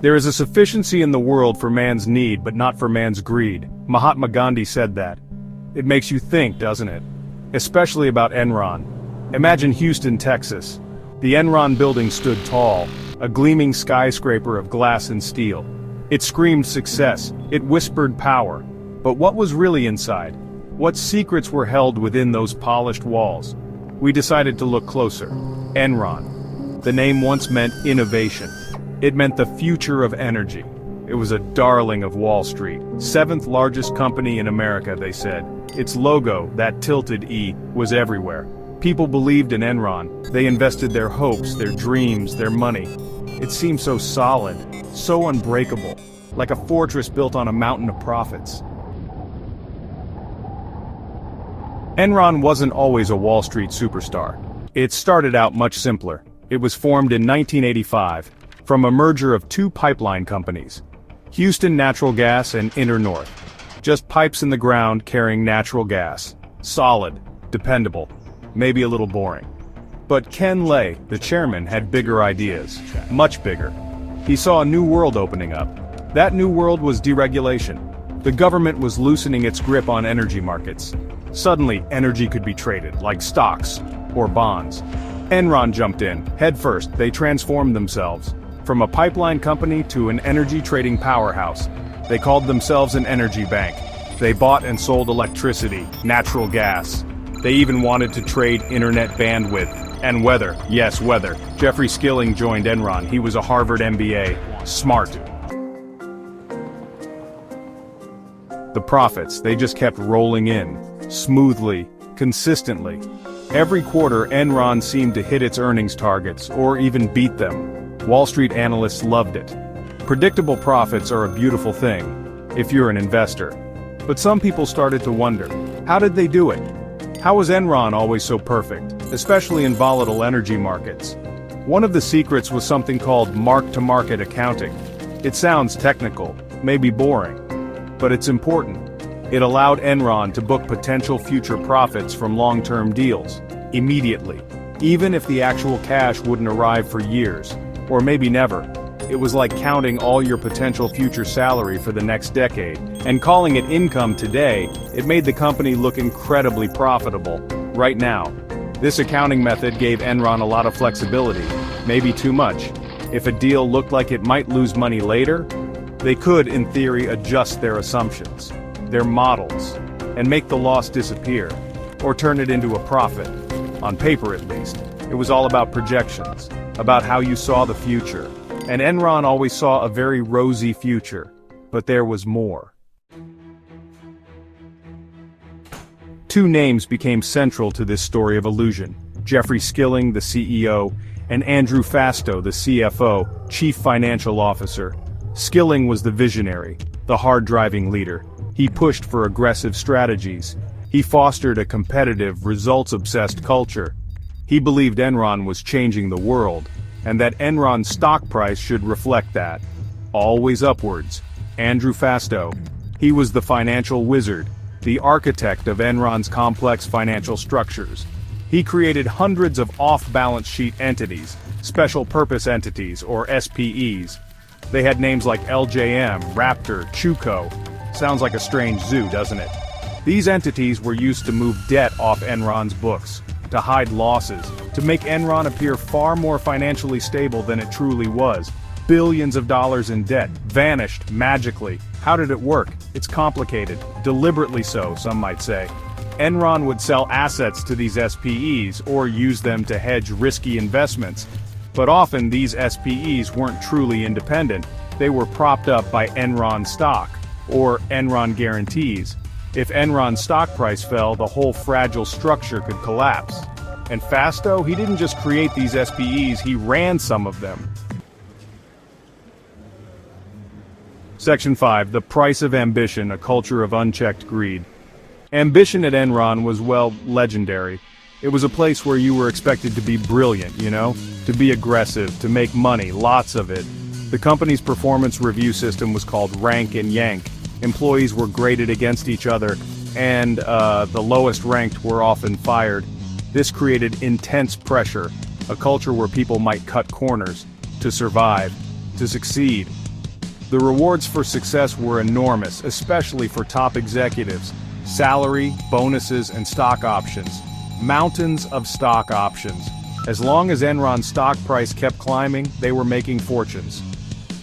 There is a sufficiency in the world for man's need but not for man's greed. Mahatma Gandhi said that. It makes you think, doesn't it? Especially about Enron. Imagine Houston, Texas. The Enron building stood tall, a gleaming skyscraper of glass and steel. It screamed success, it whispered power. But what was really inside? What secrets were held within those polished walls? We decided to look closer. Enron. The name once meant innovation. It meant the future of energy. It was a darling of Wall Street. Seventh largest company in America, they said. Its logo, that tilted E, was everywhere. People believed in Enron. They invested their hopes, their dreams, their money. It seemed so solid, so unbreakable, like a fortress built on a mountain of profits. Enron wasn't always a Wall Street superstar. It started out much simpler. It was formed in 1985, from a merger of two pipeline companies, Houston Natural Gas and InterNorth. Just pipes in the ground carrying natural gas. Solid, dependable, maybe a little boring. But Ken Lay, the chairman, had bigger ideas, much bigger. He saw a new world opening up. That new world was deregulation. The government was loosening its grip on energy markets. Suddenly, energy could be traded, like stocks or bonds. Enron jumped in. Head first, they transformed themselves. From a pipeline company to an energy trading powerhouse. They called themselves an energy bank. They bought and sold electricity, natural gas. They even wanted to trade internet bandwidth. And weather. Yes, weather. Jeffrey Skilling joined Enron. He was a Harvard MBA. Smart. The profits, they just kept rolling in. Smoothly, consistently. Every quarter, Enron seemed to hit its earnings targets, or even beat them. Wall Street analysts loved it. Predictable profits are a beautiful thing, if you're an investor. But some people started to wonder, how did they do it? How was Enron always so perfect, especially in volatile energy markets? One of the secrets was something called mark-to-market accounting. It sounds technical, maybe boring, but it's important. It allowed Enron to book potential future profits from long-term deals, immediately, even if the actual cash wouldn't arrive for years, or maybe never. It was like counting all your potential future salary for the next decade, and calling it income today. It made the company look incredibly profitable, right now. This accounting method gave Enron a lot of flexibility, maybe too much. If a deal looked like it might lose money later, they could, in theory, adjust their assumptions, their models, and make the loss disappear, or turn it into a profit. On paper at least. It was all about projections, about how you saw the future. And Enron always saw a very rosy future, but there was more. Two names became central to this story of illusion: Jeffrey Skilling, the CEO, and Andrew Fastow, the CFO, Chief Financial Officer. Skilling was the visionary, the hard-driving leader. He pushed for aggressive strategies. He fostered a competitive, results-obsessed culture. He believed Enron was changing the world, and that Enron's stock price should reflect that. Always upwards. Andrew Fastow. He was the financial wizard, the architect of Enron's complex financial structures. He created hundreds of off-balance sheet entities, special purpose entities, or SPEs. They had names like LJM, Raptor, Chuco. Sounds like a strange zoo, doesn't it? These entities were used to move debt off Enron's books, to hide losses, to make Enron appear far more financially stable than it truly was. Billions of dollars in debt vanished magically. How did it work? It's complicated, deliberately so, some might say. Enron would sell assets to these SPEs or use them to hedge risky investments. But often these SPEs weren't truly independent. They were propped up by Enron stock, or Enron guarantees. If Enron's stock price fell, the whole fragile structure could collapse. And Fastow, he didn't just create these SPEs, he ran some of them. Section 5. The Price of Ambition, a Culture of Unchecked Greed. Ambition at Enron was, well, legendary. It was a place where you were expected to be brilliant, you know? To be aggressive, to make money, lots of it. The company's performance review system was called Rank and Yank. Employees were graded against each other, and the lowest ranked were often fired. This created intense pressure, a culture where people might cut corners, to survive, to succeed. The rewards for success were enormous, especially for top executives. Salary, bonuses, and stock options. Mountains of stock options. As long as Enron's stock price kept climbing, they were making fortunes.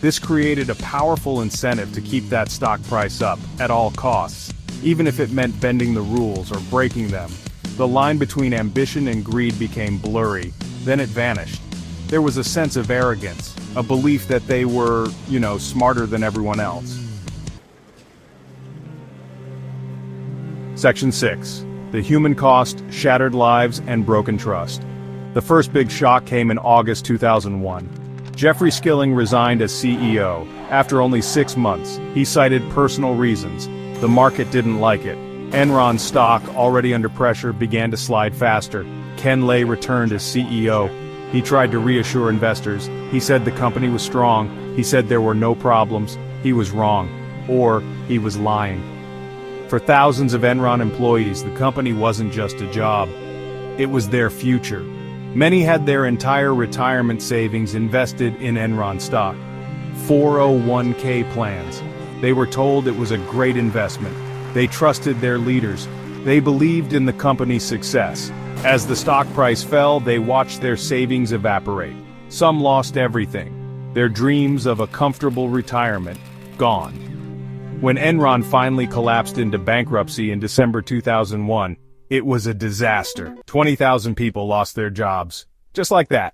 This created a powerful incentive to keep that stock price up, at all costs, even if it meant bending the rules or breaking them. The line between ambition and greed became blurry, then it vanished. There was a sense of arrogance, a belief that they were, smarter than everyone else. Section 6. The human cost, shattered lives, and broken trust. The first big shock came in August 2001. Jeffrey Skilling resigned as CEO. After only 6 months, he cited personal reasons. The market didn't like it. Enron stock, already under pressure, began to slide faster. Ken Lay returned as CEO. He tried to reassure investors. He said the company was strong. He said there were no problems. He was wrong. Or he was lying. For thousands of Enron employees, the company wasn't just a job. It was their future. Many had their entire retirement savings invested in Enron stock. 401k plans. They were told it was a great investment. They trusted their leaders. They believed in the company's success. As the stock price fell, they watched their savings evaporate. Some lost everything. Their dreams of a comfortable retirement, gone. When Enron finally collapsed into bankruptcy in December 2001, it was a disaster. 20,000 people lost their jobs. Just like that.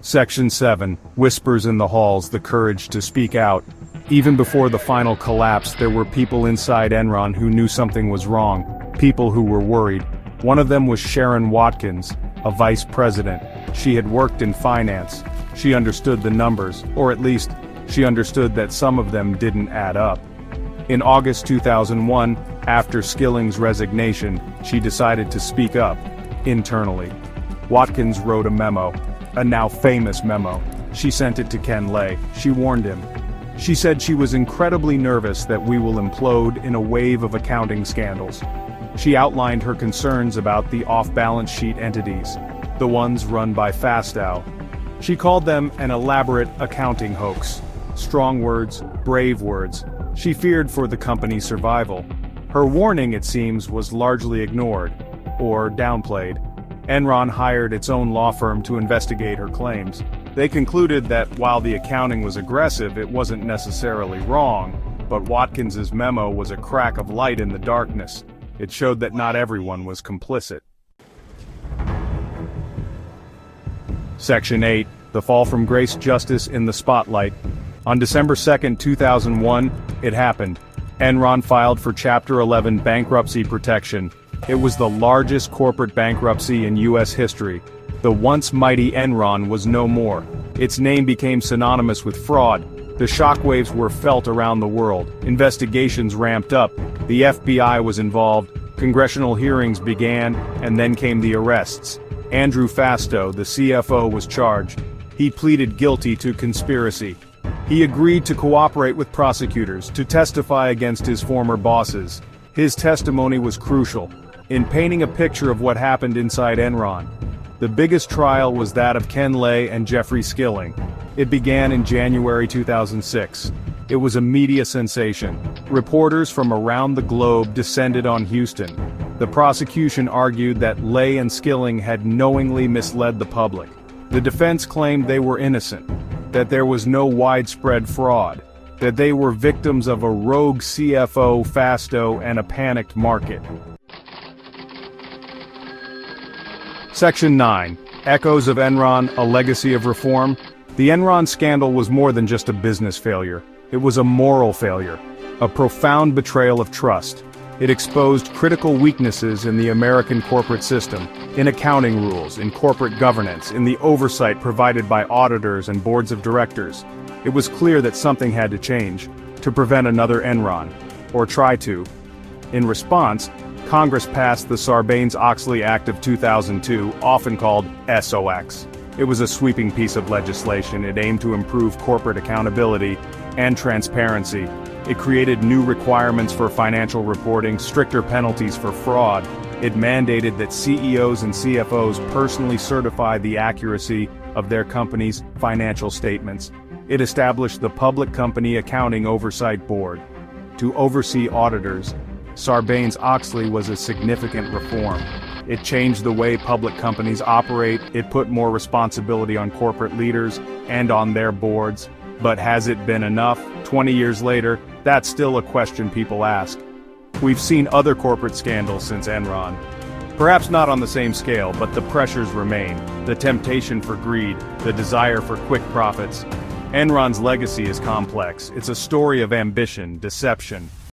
Section 7. Whispers in the halls, the courage to speak out. Even before the final collapse, there were people inside Enron who knew something was wrong. People who were worried. One of them was Sharon Watkins, a vice president. She had worked in finance. She understood the numbers, or at least, she understood that some of them didn't add up. In August 2001, after Skilling's resignation, she decided to speak up, internally. Watkins wrote a memo, a now famous memo. She sent it to Ken Lay. She warned him. She said she was incredibly nervous that we will implode in a wave of accounting scandals. She outlined her concerns about the off-balance sheet entities, the ones run by Fastow. She called them an elaborate accounting hoax. Strong words, brave words. She feared for the company's survival. Her warning, it seems, was largely ignored, or downplayed. Enron hired its own law firm to investigate her claims. They concluded that while the accounting was aggressive, it wasn't necessarily wrong, but Watkins's memo was a crack of light in the darkness. It showed that not everyone was complicit. Section 8. The fall from grace, justice in the spotlight. On December 2, 2001, it happened. Enron filed for Chapter 11 bankruptcy protection. It was the largest corporate bankruptcy in U.S. history. The once mighty Enron was no more. Its name became synonymous with fraud. The shockwaves were felt around the world. Investigations ramped up. The FBI was involved. Congressional hearings began, and then came the arrests. Andrew Fastow, the CFO, was charged. He pleaded guilty to conspiracy. He agreed to cooperate with prosecutors, to testify against his former bosses. His testimony was crucial in painting a picture of what happened inside Enron. The biggest trial was that of Ken Lay and Jeffrey Skilling. It began in January 2006. It was a media sensation. Reporters from around the globe descended on Houston. The prosecution argued that Lay and Skilling had knowingly misled the public. The defense claimed they were innocent, that there was no widespread fraud, that they were victims of a rogue CFO, Fastow, and a panicked market. Section 9. Echoes of Enron, a legacy of reform. The Enron scandal was more than just a business failure. It was a moral failure, a profound betrayal of trust. It exposed critical weaknesses in the American corporate system, in accounting rules, in corporate governance, in the oversight provided by auditors and boards of directors. It was clear that something had to change, to prevent another Enron, or try to. In response, Congress passed the Sarbanes-Oxley Act of 2002, often called SOX. It was a sweeping piece of legislation. It aimed to improve corporate accountability and transparency. It created new requirements for financial reporting, stricter penalties for fraud. It mandated that CEOs and CFOs personally certify the accuracy of their company's financial statements. It established the Public Company Accounting Oversight Board to oversee auditors. Sarbanes-Oxley was a significant reform. It changed the way public companies operate. It put more responsibility on corporate leaders and on their boards. But has it been enough? 20 years later, that's still a question people ask. We've seen other corporate scandals since Enron. Perhaps not on the same scale, but the pressures remain. The temptation for greed, the desire for quick profits. Enron's legacy is complex. It's a story of ambition, deception,